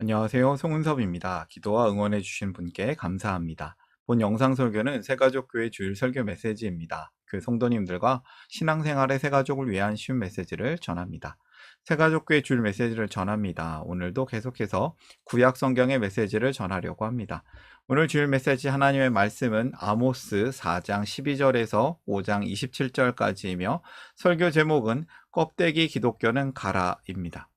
안녕하세요. 송은섭입니다. 기도와 응원해 주신 분께 감사합니다. 본 영상 설교는 새가족교회 주일 설교 메시지입니다. 그 성도님들과 신앙생활의 새가족을 위한 쉬운 메시지를 전합니다. 새가족교회 주일 메시지를 전합니다. 오늘도 계속해서 구약 성경의 메시지를 전하려고 합니다. 오늘 주일 메시지 하나님의 말씀은 아모스 4장 12절에서 5장 27절까지이며 설교 제목은 껍데기 기독교는 가라입니다.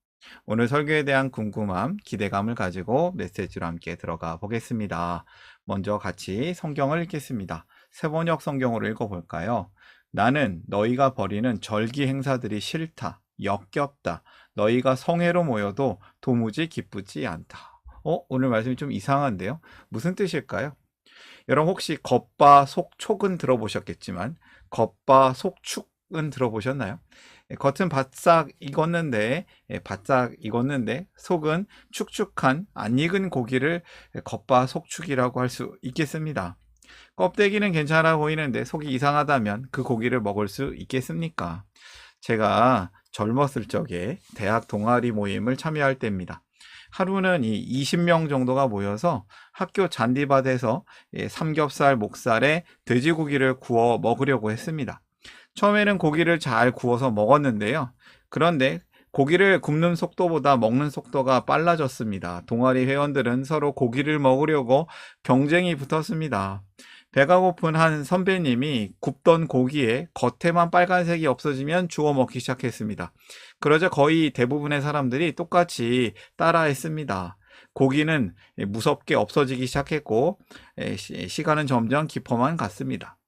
오늘 설교에 대한 궁금함, 기대감을 가지고 메시지로 함께 들어가 보겠습니다. 먼저 같이 성경을 읽겠습니다. 세번역 성경으로 읽어볼까요? 나는 너희가 벌이는 절기 행사들이 싫다, 역겹다. 너희가 성회로 모여도 도무지 기쁘지 않다. 오늘 말씀이 좀 이상한데요? 무슨 뜻일까요? 여러분 혹시 겉바속촉은 들어보셨겠지만 겉바속축은 들어보셨나요? 겉은 바싹 익었는데 속은 축축한 안 익은 고기를 겉바속축이라고 할 수 있겠습니다. 껍데기는 괜찮아 보이는데 속이 이상하다면 그 고기를 먹을 수 있겠습니까? 제가 젊었을 적에 대학 동아리 모임을 참여할 때입니다. 하루는 20명 정도가 모여서 학교 잔디밭에서 삼겹살, 목살에 돼지고기를 구워 먹으려고 했습니다. 처음에는 고기를 잘 구워서 먹었는데요. 그런데 고기를 굽는 속도보다 먹는 속도가 빨라졌습니다. 동아리 회원들은 서로 고기를 먹으려고 경쟁이 붙었습니다. 배가 고픈 한 선배님이 굽던 고기에 겉에만 빨간색이 없어지면 주워 먹기 시작했습니다. 그러자 거의 대부분의 사람들이 똑같이 따라했습니다. 고기는 무섭게 없어지기 시작했고 시간은 점점 깊어만 갔습니다.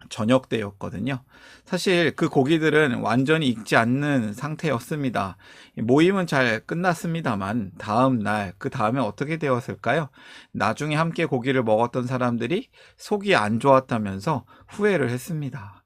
저녁 때였거든요. 사실 그 고기들은 완전히 익지 않는 상태였습니다. 모임은 잘 끝났습니다만 그 다음에 어떻게 되었을까요? 나중에 함께 고기를 먹었던 사람들이 속이 안 좋았다면서 후회를 했습니다.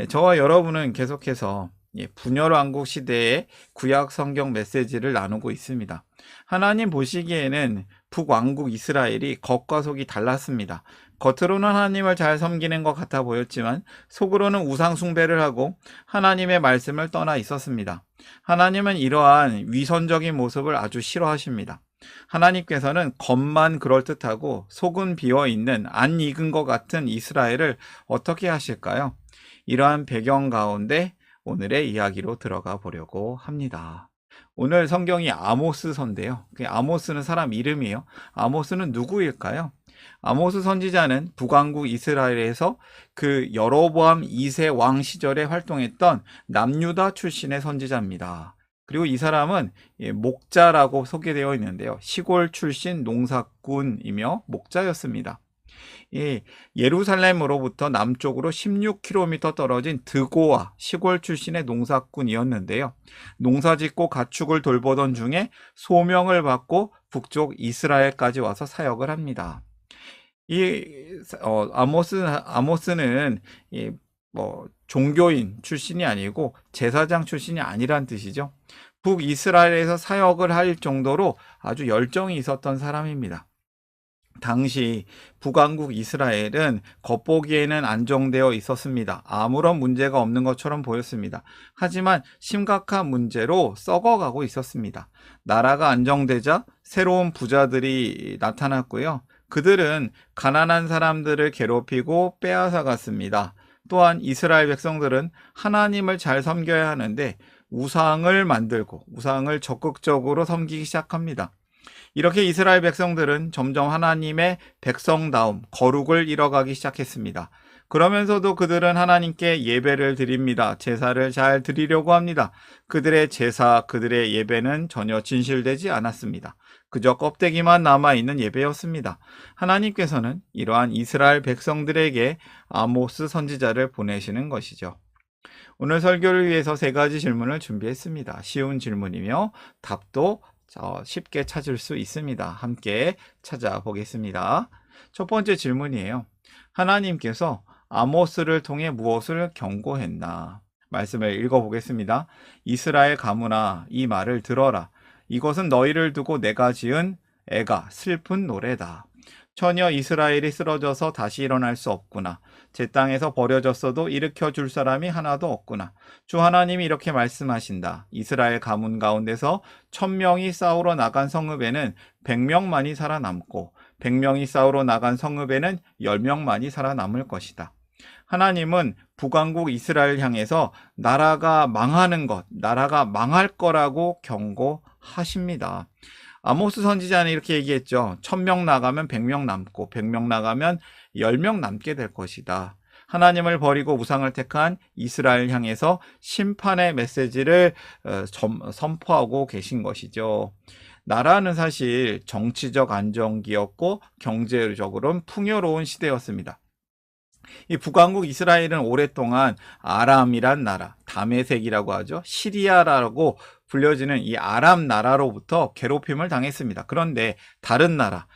저와 여러분은 계속해서 분열왕국 시대의 구약 성경 메시지를 나누고 있습니다. 하나님 보시기에는 북왕국 이스라엘이 겉과 속이 달랐습니다. 겉으로는 하나님을 잘 섬기는 것 같아 보였지만 속으로는 우상 숭배를 하고 하나님의 말씀을 떠나 있었습니다. 하나님은 이러한 위선적인 모습을 아주 싫어하십니다. 하나님께서는 겉만 그럴듯하고 속은 비어있는 안 익은 것 같은 이스라엘을 어떻게 하실까요? 이러한 배경 가운데 오늘의 이야기로 들어가 보려고 합니다. 오늘 성경이 아모스서인데요. 아모스는 사람 이름이에요. 아모스는 누구일까요? 아모스 선지자는 북왕국 이스라엘에서 그 여로보암 2세 왕 시절에 활동했던 남유다 출신의 선지자입니다. 그리고 이 사람은 목자라고 소개되어 있는데요. 시골 출신 농사꾼이며 목자였습니다. 예루살렘으로부터 남쪽으로 16km 떨어진 드고아 시골 출신의 농사꾼이었는데요. 농사짓고 가축을 돌보던 중에 소명을 받고 북쪽 이스라엘까지 와서 사역을 합니다. 아모스는 종교인 출신이 아니고 제사장 출신이 아니란 뜻이죠. 북이스라엘에서 사역을 할 정도로 아주 열정이 있었던 사람입니다. 당시 북왕국 이스라엘은 겉보기에는 안정되어 있었습니다. 아무런 문제가 없는 것처럼 보였습니다. 하지만 심각한 문제로 썩어가고 있었습니다. 나라가 안정되자 새로운 부자들이 나타났고요. 그들은 가난한 사람들을 괴롭히고 빼앗아갔습니다. 또한 이스라엘 백성들은 하나님을 잘 섬겨야 하는데 우상을 만들고 우상을 적극적으로 섬기기 시작합니다. 이렇게 이스라엘 백성들은 점점 하나님의 백성다움, 거룩을 잃어가기 시작했습니다. 그러면서도 그들은 하나님께 예배를 드립니다. 제사를 잘 드리려고 합니다. 그들의 제사, 그들의 예배는 전혀 진실되지 않았습니다. 그저 껍데기만 남아있는 예배였습니다. 하나님께서는 이러한 이스라엘 백성들에게 아모스 선지자를 보내시는 것이죠. 오늘 설교를 위해서 3가지 질문을 준비했습니다. 쉬운 질문이며 답도 쉽게 찾을 수 있습니다. 함께 찾아보겠습니다. 첫 번째 질문이에요. 하나님께서 아모스를 통해 무엇을 경고했나? 말씀을 읽어보겠습니다. 이스라엘 가문아, 이 말을 들어라. 이것은 너희를 두고 내가 지은 애가 슬픈 노래다. 전혀 이스라엘이 쓰러져서 다시 일어날 수 없구나. 제 땅에서 버려졌어도 일으켜 줄 사람이 하나도 없구나. 주 하나님이 이렇게 말씀하신다. 이스라엘 가문 가운데서 1000명이 싸우러 나간 성읍에는 100명만이 살아남고 100명이 싸우러 나간 성읍에는 10명만이 살아남을 것이다. 하나님은 북왕국 이스라엘 향해서 나라가 망하는 것, 나라가 망할 거라고 경고하십니다. 아모스 선지자는 이렇게 얘기했죠. 1000명 나가면 100명 남고 100명 나가면 10명 남게 될 것이다. 하나님을 버리고 우상을 택한 이스라엘 향해서 심판의 메시지를 선포하고 계신 것이죠. 나라는 사실 정치적 안정기였고 경제적으로는 풍요로운 시대였습니다. 이 북왕국 이스라엘은 오랫동안 아람이란 나라, 다메섹이라고 하죠. 시리아라고 불려지는 이 아람 나라로부터 괴롭힘을 당했습니다. 그런데 다른 나라,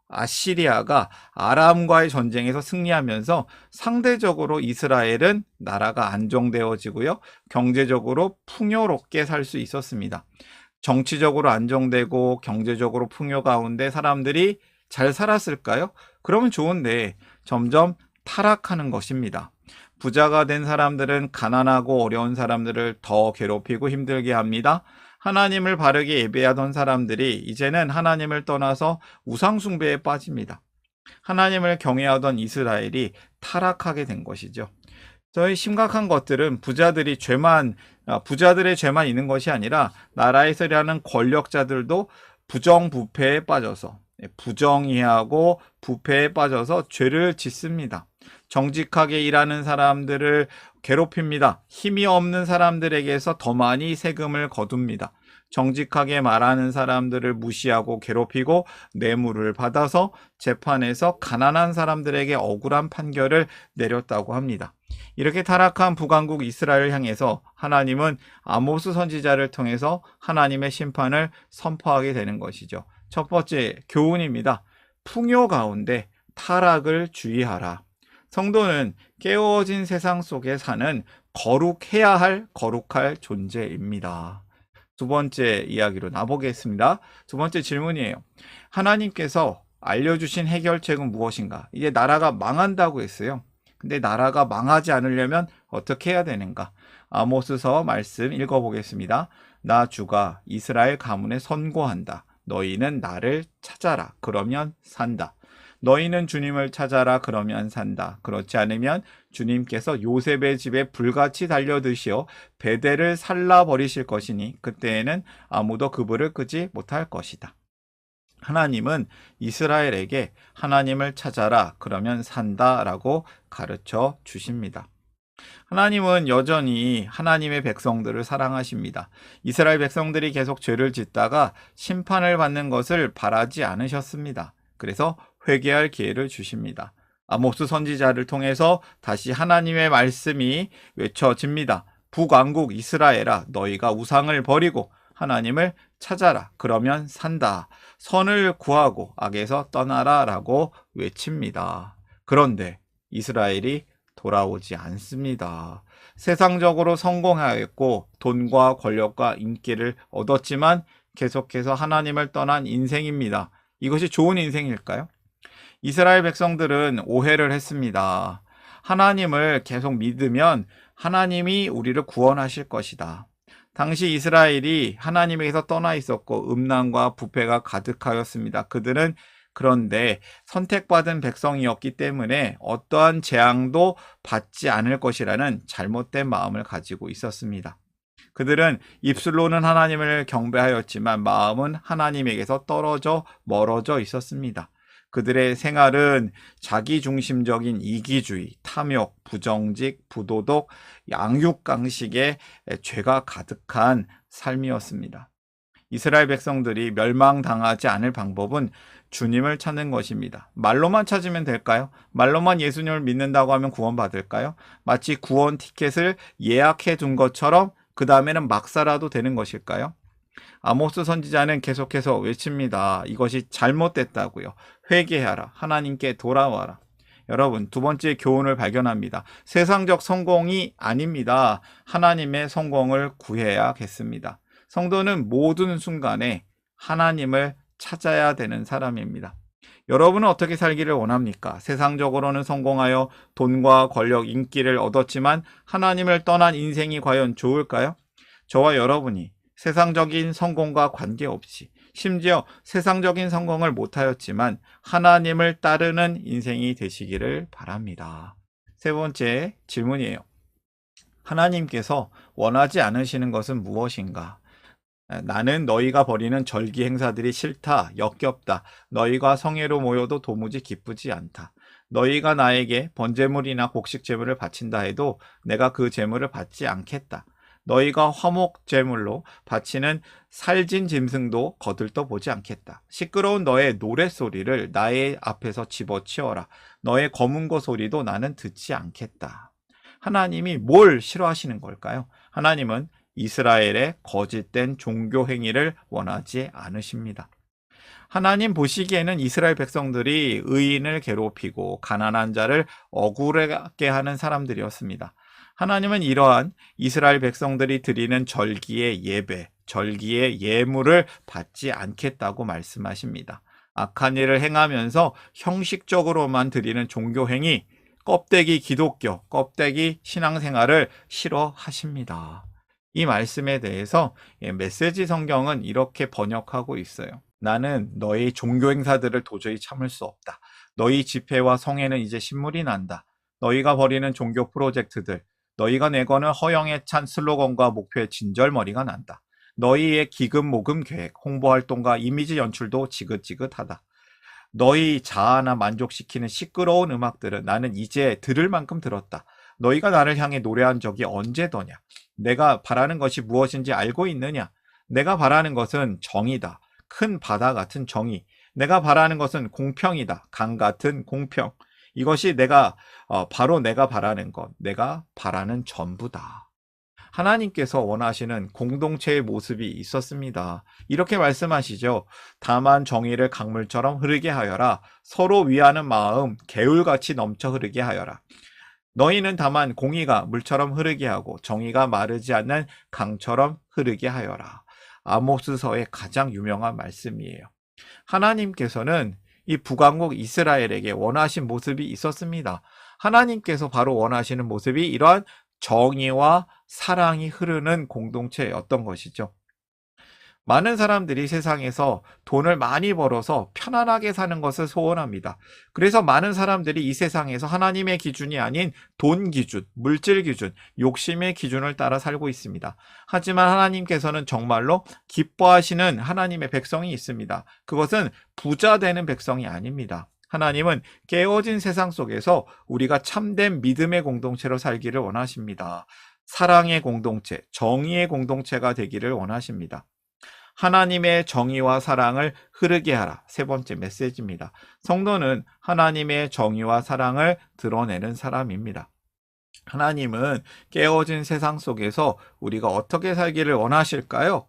아시리아가 아람과의 전쟁에서 승리하면서 상대적으로 이스라엘은 나라가 안정되어지고요. 경제적으로 풍요롭게 살 수 있었습니다. 정치적으로 안정되고 경제적으로 풍요 가운데 사람들이 잘 살았을까요? 그러면 좋은데 점점 타락하는 것입니다. 부자가 된 사람들은 가난하고 어려운 사람들을 더 괴롭히고 힘들게 합니다. 하나님을 바르게 예배하던 사람들이 이제는 하나님을 떠나서 우상숭배에 빠집니다. 하나님을 경외하던 이스라엘이 타락하게 된 것이죠. 저희 심각한 것들은 부자들의 죄만 있는 것이 아니라 나라에서 일하는 권력자들도 부정부패에 빠져서 부정이하고 부패에 빠져서 죄를 짓습니다. 정직하게 일하는 사람들을 괴롭힙니다. 힘이 없는 사람들에게서 더 많이 세금을 거둡니다. 정직하게 말하는 사람들을 무시하고 괴롭히고 뇌물을 받아서 재판에서 가난한 사람들에게 억울한 판결을 내렸다고 합니다. 이렇게 타락한 북왕국 이스라엘을 향해서 하나님은 아모스 선지자를 통해서 하나님의 심판을 선포하게 되는 것이죠. 첫 번째 교훈입니다. 풍요 가운데 타락을 주의하라. 성도는 깨어진 세상 속에 사는 거룩할 존재입니다. 두 번째 이야기로 나보겠습니다. 두 번째 질문이에요. 하나님께서 알려주신 해결책은 무엇인가? 이제 나라가 망한다고 했어요. 근데 나라가 망하지 않으려면 어떻게 해야 되는가? 아모스서 말씀 읽어보겠습니다. 나 주가 이스라엘 가문에 선고한다. 너희는 나를 찾아라. 그러면 산다. 너희는 주님을 찾아라. 그러면 산다. 그렇지 않으면 주님께서 요셉의 집에 불같이 달려드시어 베델을 살라버리실 것이니 그때에는 아무도 그불을 끄지 못할 것이다. 하나님은 이스라엘에게 하나님을 찾아라. 그러면 산다라고 가르쳐 주십니다. 하나님은 여전히 하나님의 백성들을 사랑하십니다. 이스라엘 백성들이 계속 죄를 짓다가 심판을 받는 것을 바라지 않으셨습니다. 그래서 회개할 기회를 주십니다. 아모스 선지자를 통해서 다시 하나님의 말씀이 외쳐집니다. 북왕국 이스라엘아, 너희가 우상을 버리고 하나님을 찾아라. 그러면 산다. 선을 구하고 악에서 떠나라 라고 외칩니다. 그런데 이스라엘이 돌아오지 않습니다. 세상적으로 성공하였고 돈과 권력과 인기를 얻었지만 계속해서 하나님을 떠난 인생입니다. 이것이 좋은 인생일까요? 이스라엘 백성들은 오해를 했습니다. 하나님을 계속 믿으면 하나님이 우리를 구원하실 것이다. 당시 이스라엘이 하나님에게서 떠나 있었고 음란과 부패가 가득하였습니다. 그들은 그런데 선택받은 백성이었기 때문에 어떠한 재앙도 받지 않을 것이라는 잘못된 마음을 가지고 있었습니다. 그들은 입술로는 하나님을 경배하였지만 마음은 하나님에게서 멀어져 있었습니다. 그들의 생활은 자기중심적인 이기주의, 탐욕, 부정직, 부도덕, 양육강식의 죄가 가득한 삶이었습니다. 이스라엘 백성들이 멸망당하지 않을 방법은 주님을 찾는 것입니다. 말로만 찾으면 될까요? 말로만 예수님을 믿는다고 하면 구원받을까요? 마치 구원 티켓을 예약해 둔 것처럼 그 다음에는 막 살아도 되는 것일까요? 아모스 선지자는 계속해서 외칩니다. 이것이 잘못됐다고요. 회개하라. 하나님께 돌아와라. 여러분, 두 번째 교훈을 발견합니다. 세상적 성공이 아닙니다. 하나님의 성공을 구해야겠습니다. 성도는 모든 순간에 하나님을 찾아야 되는 사람입니다. 여러분은 어떻게 살기를 원합니까? 세상적으로는 성공하여 돈과 권력, 인기를 얻었지만 하나님을 떠난 인생이 과연 좋을까요? 저와 여러분이 세상적인 성공과 관계없이 심지어 세상적인 성공을 못하였지만 하나님을 따르는 인생이 되시기를 바랍니다. 세 번째 질문이에요. 하나님께서 원하지 않으시는 것은 무엇인가? 나는 너희가 벌이는 절기 행사들이 싫다, 역겹다. 너희가 성회로 모여도 도무지 기쁘지 않다. 너희가 나에게 번제물이나 곡식 제물을 바친다 해도 내가 그 제물을 받지 않겠다. 너희가 화목 제물로 바치는 살진 짐승도 거들떠 보지 않겠다. 시끄러운 너의 노랫소리를 나의 앞에서 집어치워라. 너의 검은고 소리도 나는 듣지 않겠다. 하나님이 뭘 싫어하시는 걸까요? 하나님은 이스라엘의 거짓된 종교 행위를 원하지 않으십니다. 하나님 보시기에는 이스라엘 백성들이 의인을 괴롭히고 가난한 자를 억울하게 하는 사람들이었습니다. 하나님은 이러한 이스라엘 백성들이 드리는 절기의 예배, 절기의 예물을 받지 않겠다고 말씀하십니다. 악한 일을 행하면서 형식적으로만 드리는 종교 행위, 껍데기 기독교, 껍데기 신앙생활을 싫어하십니다. 이 말씀에 대해서 메시지 성경은 이렇게 번역하고 있어요. 나는 너희 종교 행사들을 도저히 참을 수 없다. 너희 집회와 성회는 이제 신물이 난다. 너희가 벌이는 종교 프로젝트들, 너희가 내거는 허영에 찬 슬로건과 목표의 진절머리가 난다. 너희의 기금 모금 계획, 홍보 활동과 이미지 연출도 지긋지긋하다. 너희 자아나 만족시키는 시끄러운 음악들은 나는 이제 들을 만큼 들었다. 너희가 나를 향해 노래한 적이 언제더냐? 내가 바라는 것이 무엇인지 알고 있느냐? 내가 바라는 것은 정의다. 큰 바다 같은 정의. 내가 바라는 것은 공평이다. 강 같은 공평. 이것이 바로 내가 바라는 것. 내가 바라는 전부다. 하나님께서 원하시는 공동체의 모습이 있었습니다. 이렇게 말씀하시죠. 다만 정의를 강물처럼 흐르게 하여라. 서로 위하는 마음 개울같이 넘쳐 흐르게 하여라. 너희는 다만 공의가 물처럼 흐르게 하고 정의가 마르지 않는 강처럼 흐르게 하여라. 아모스서의 가장 유명한 말씀이에요. 하나님께서는 이 북왕국 이스라엘에게 원하신 모습이 있었습니다. 하나님께서 바로 원하시는 모습이 이러한 정의와 사랑이 흐르는 공동체였던 것이죠. 많은 사람들이 세상에서 돈을 많이 벌어서 편안하게 사는 것을 소원합니다. 그래서 많은 사람들이 이 세상에서 하나님의 기준이 아닌 돈 기준, 물질 기준, 욕심의 기준을 따라 살고 있습니다. 하지만 하나님께서는 정말로 기뻐하시는 하나님의 백성이 있습니다. 그것은 부자 되는 백성이 아닙니다. 하나님은 깨어진 세상 속에서 우리가 참된 믿음의 공동체로 살기를 원하십니다. 사랑의 공동체, 정의의 공동체가 되기를 원하십니다. 하나님의 정의와 사랑을 흐르게 하라. 세 번째 메시지입니다. 성도는 하나님의 정의와 사랑을 드러내는 사람입니다. 하나님은 깨어진 세상 속에서 우리가 어떻게 살기를 원하실까요?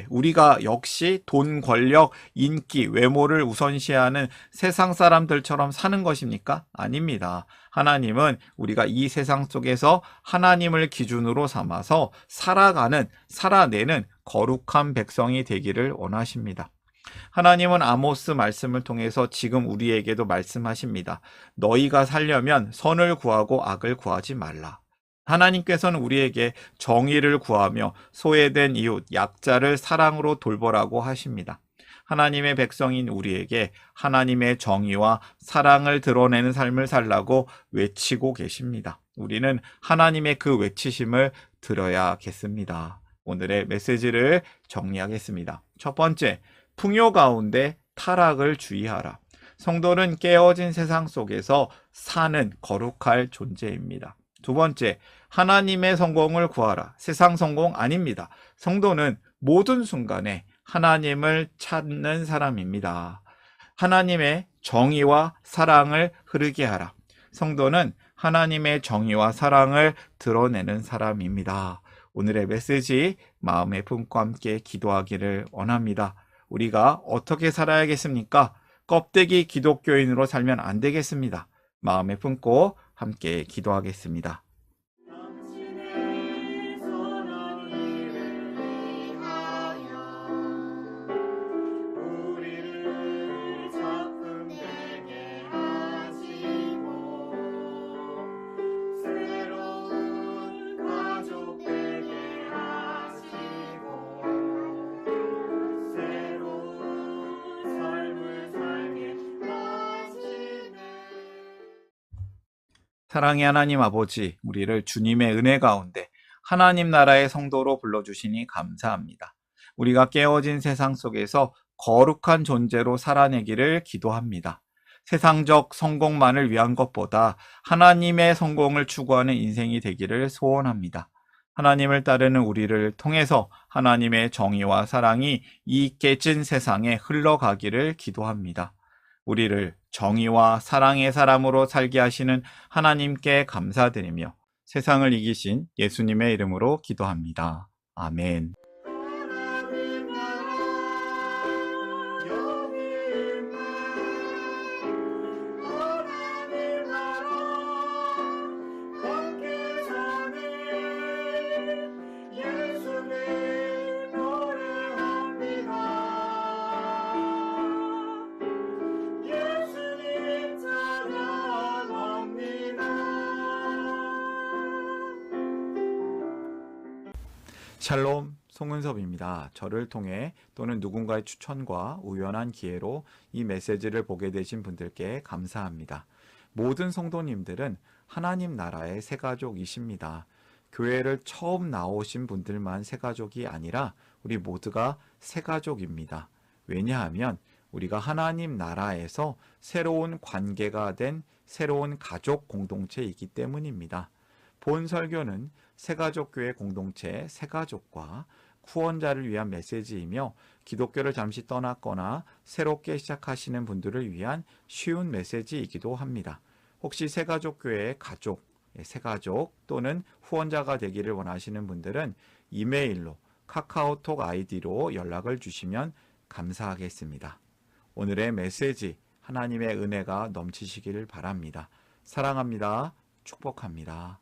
우리가 역시 돈, 권력, 인기, 외모를 우선시하는 세상 사람들처럼 사는 것입니까? 아닙니다. 하나님은 우리가 이 세상 속에서 하나님을 기준으로 삼아서 살아내는 거룩한 백성이 되기를 원하십니다. 하나님은 아모스 말씀을 통해서 지금 우리에게도 말씀하십니다. 너희가 살려면 선을 구하고 악을 구하지 말라. 하나님께서는 우리에게 정의를 구하며 소외된 이웃, 약자를 사랑으로 돌보라고 하십니다. 하나님의 백성인 우리에게 하나님의 정의와 사랑을 드러내는 삶을 살라고 외치고 계십니다. 우리는 하나님의 그 외치심을 들어야겠습니다. 오늘의 메시지를 정리하겠습니다. 첫 번째, 풍요 가운데 타락을 주의하라. 성도는 깨어진 세상 속에서 사는 거룩할 존재입니다. 두 번째, 하나님의 성공을 구하라. 세상 성공 아닙니다. 성도는 모든 순간에 하나님을 찾는 사람입니다. 하나님의 정의와 사랑을 흐르게 하라. 성도는 하나님의 정의와 사랑을 드러내는 사람입니다. 오늘의 메시지 마음에 품고 함께 기도하기를 원합니다. 우리가 어떻게 살아야겠습니까? 껍데기 기독교인으로 살면 안 되겠습니다. 마음에 품고 함께 기도하겠습니다. 사랑의 하나님 아버지, 우리를 주님의 은혜 가운데 하나님 나라의 성도로 불러주시니 감사합니다. 우리가 깨어진 세상 속에서 거룩한 존재로 살아내기를 기도합니다. 세상적 성공만을 위한 것보다 하나님의 성공을 추구하는 인생이 되기를 소원합니다. 하나님을 따르는 우리를 통해서 하나님의 정의와 사랑이 이 깨진 세상에 흘러가기를 기도합니다. 우리를 정의와 사랑의 사람으로 살게 하시는 하나님께 감사드리며 세상을 이기신 예수님의 이름으로 기도합니다. 아멘. 샬롬, 송은섭입니다. 저를 통해 또는 누군가의 추천과 우연한 기회로 이 메시지를 보게 되신 분들께 감사합니다. 모든 성도님들은 하나님 나라의 새가족이십니다. 교회를 처음 나오신 분들만 새가족이 아니라 우리 모두가 새가족입니다. 왜냐하면 우리가 하나님 나라에서 새로운 관계가 된 새로운 가족 공동체이기 때문입니다. 본 설교는 새가족교회 공동체 새가족과 후원자를 위한 메시지이며 기독교를 잠시 떠났거나 새롭게 시작하시는 분들을 위한 쉬운 메시지이기도 합니다. 혹시 새가족교회의 가족, 새가족 또는 후원자가 되기를 원하시는 분들은 이메일로 카카오톡 아이디로 연락을 주시면 감사하겠습니다. 오늘의 메시지 하나님의 은혜가 넘치시기를 바랍니다. 사랑합니다. 축복합니다.